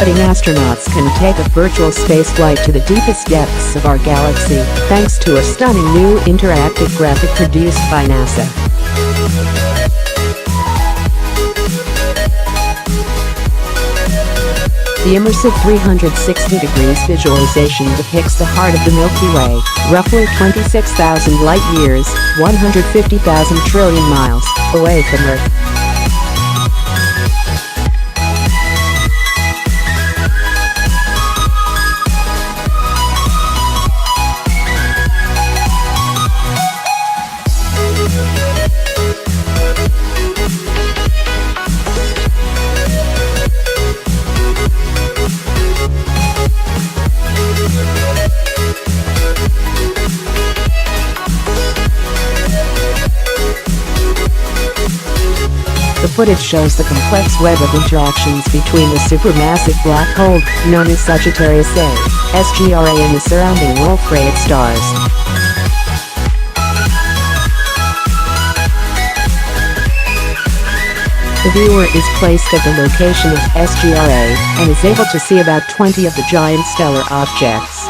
budding astronauts can take a virtual spaceflight to the deepest depths of our galaxy, thanks to a stunning new interactive graphic produced by NASA. The immersive 360-degree visualization depicts the heart of the Milky Way, roughly 26,000 light-years, 150,000 trillion miles, away from Earth. The footage shows the complex web of interactions between the supermassive black hole, known as Sagittarius A, Sgr A, and the surrounding Wolf-Rayet stars. The viewer is placed at the location of Sgr A and is able to see about 20 of the giant stellar objects.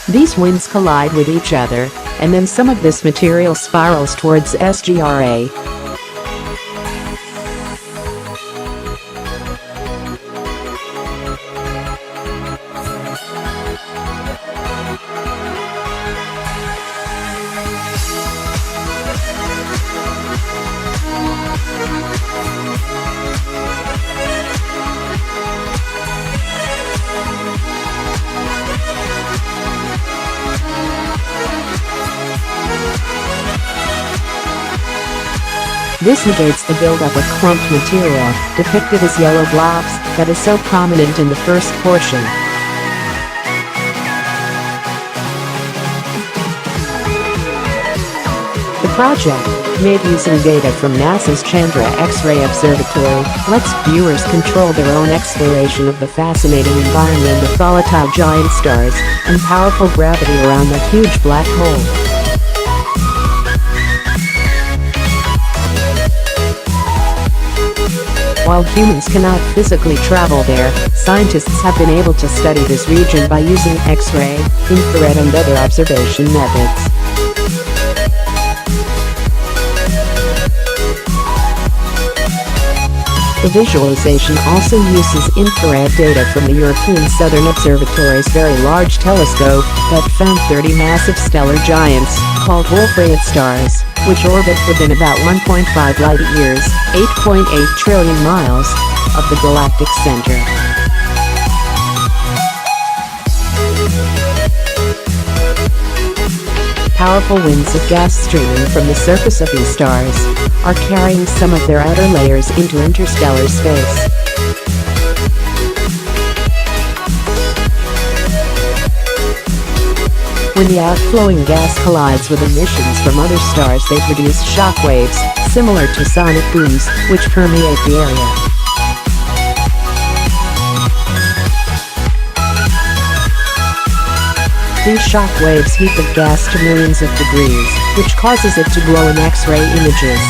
These winds collide with each other, and then some of this material spirals towards Sgr A. This negates the buildup of clumped material, depicted as yellow blobs, that is so prominent in the first portion. The project, made using data from NASA's Chandra X-ray Observatory, lets viewers control their own exploration of the fascinating environment of volatile giant stars and powerful gravity around the huge black hole. While humans cannot physically travel there, scientists have been able to study this region by using X-ray, infrared and other observation methods. The visualization also uses infrared data from the European Southern Observatory's Very Large Telescope that found 30 massive stellar giants, called Wolf-Rayet stars, which orbit within about 1.5 light-years, 8.8 trillion miles, of the Galactic Centre. Powerful winds of gas streaming from the surface of these stars are carrying some of their outer layers into interstellar space. When the outflowing gas collides with emissions from other stars, they produce shock waves, similar to sonic booms, which permeate the area. These shock waves heat the gas to millions of degrees, which causes it to glow in X-ray images.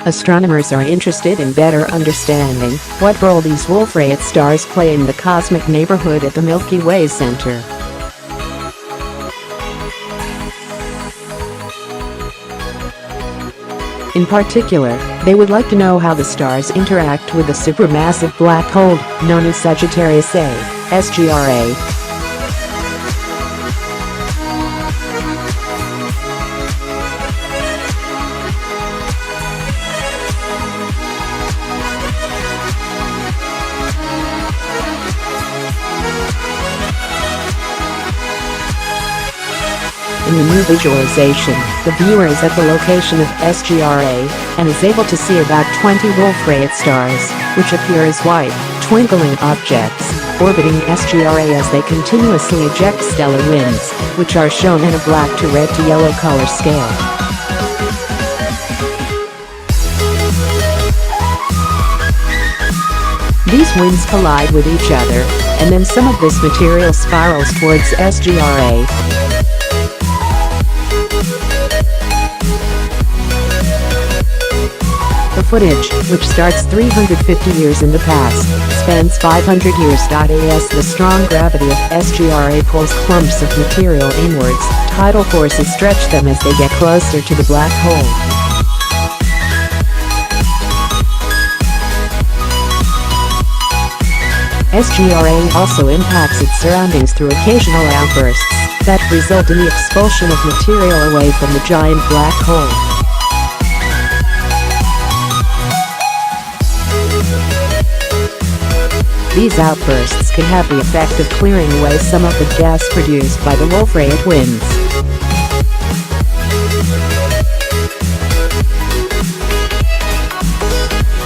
Astronomers are interested in better understanding what role these Wolf-Rayet stars play in the cosmic neighborhood at the Milky Way center. In particular, they would like to know how the stars interact with the supermassive black hole, known as Sagittarius A, Sgr A. In the new visualization, the viewer is at the location of Sgr A and is able to see about 20 Wolf-Rayet stars, which appear as white, twinkling objects, orbiting Sgr A as they continuously eject stellar winds, which are shown in a black to red to yellow color scale. These winds collide with each other, and then some of this material spirals towards Sgr A. The footage, which starts 350 years in the past, spans 500 years. As the strong gravity of Sgr A pulls clumps of material inwards, tidal forces stretch them as they get closer to the black hole. Sgr A also impacts its surroundings through occasional outbursts that result in the expulsion of material away from the giant black hole. These outbursts can have the effect of clearing away some of the gas produced by the Wolf-Rayet winds.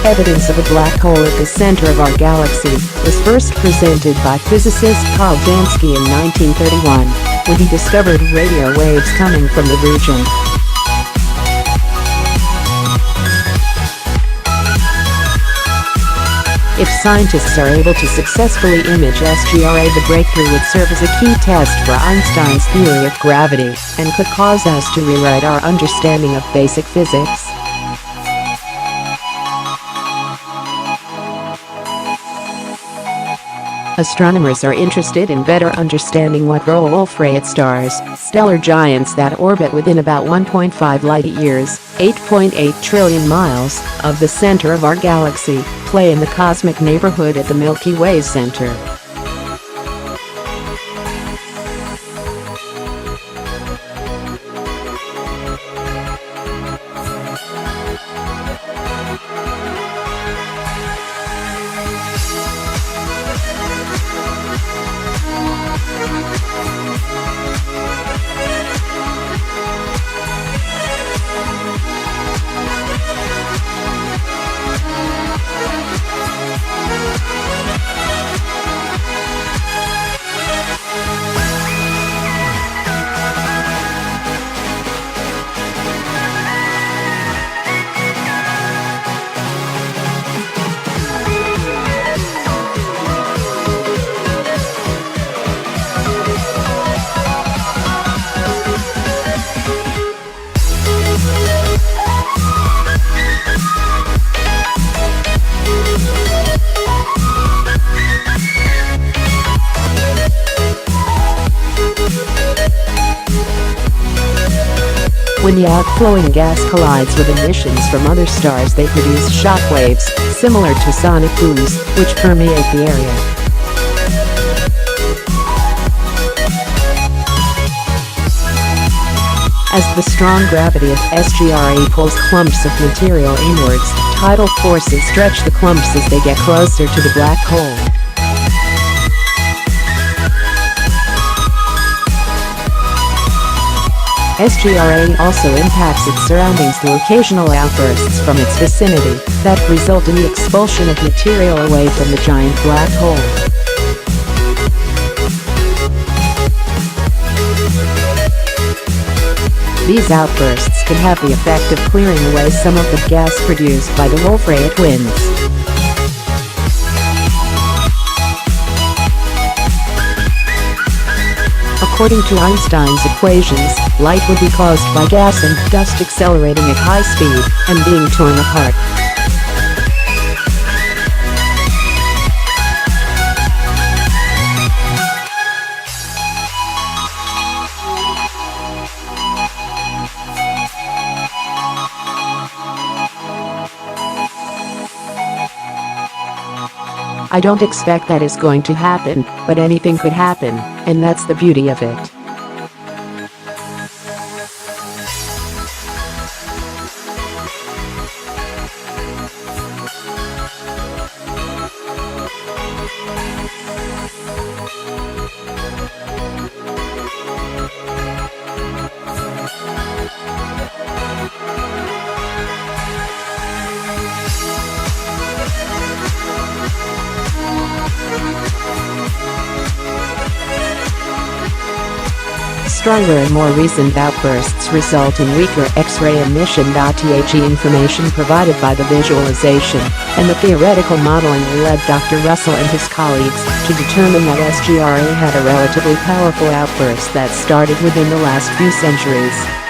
Evidence of a black hole at the center of our galaxy was first presented by physicist Carl Jansky in 1931, when he discovered radio waves coming from the region. If scientists are able to successfully image Sgr A, the breakthrough would serve as a key test for Einstein's theory of gravity and could cause us to rewrite our understanding of basic physics. Astronomers are interested in better understanding what role Wolf-Rayet stars, stellar giants that orbit within about 1.5 light-years, 8.8 trillion miles, of the center of our galaxy, play in the cosmic neighborhood at the Milky Way center. When the outflowing gas collides with emissions from other stars, they produce shock waves, similar to sonic booms, which permeate the area. As the strong gravity of Sgr A pulls clumps of material inwards, tidal forces stretch the clumps as they get closer to the black hole. Sgr A also impacts its surroundings through occasional outbursts from its vicinity that result in the expulsion of material away from the giant black hole. These outbursts can have the effect of clearing away some of the gas produced by the Wolf-Rayet winds. According to Einstein's equations, light would be caused by gas and dust accelerating at high speed and being torn apart. I don't expect that is going to happen, but anything could happen, and that's the beauty of it. Stronger and more recent outbursts result in weaker X-ray emission.The information provided by the visualization, and the theoretical modeling led Dr. Russell and his colleagues to determine that Sgr A had a relatively powerful outburst that started within the last few centuries.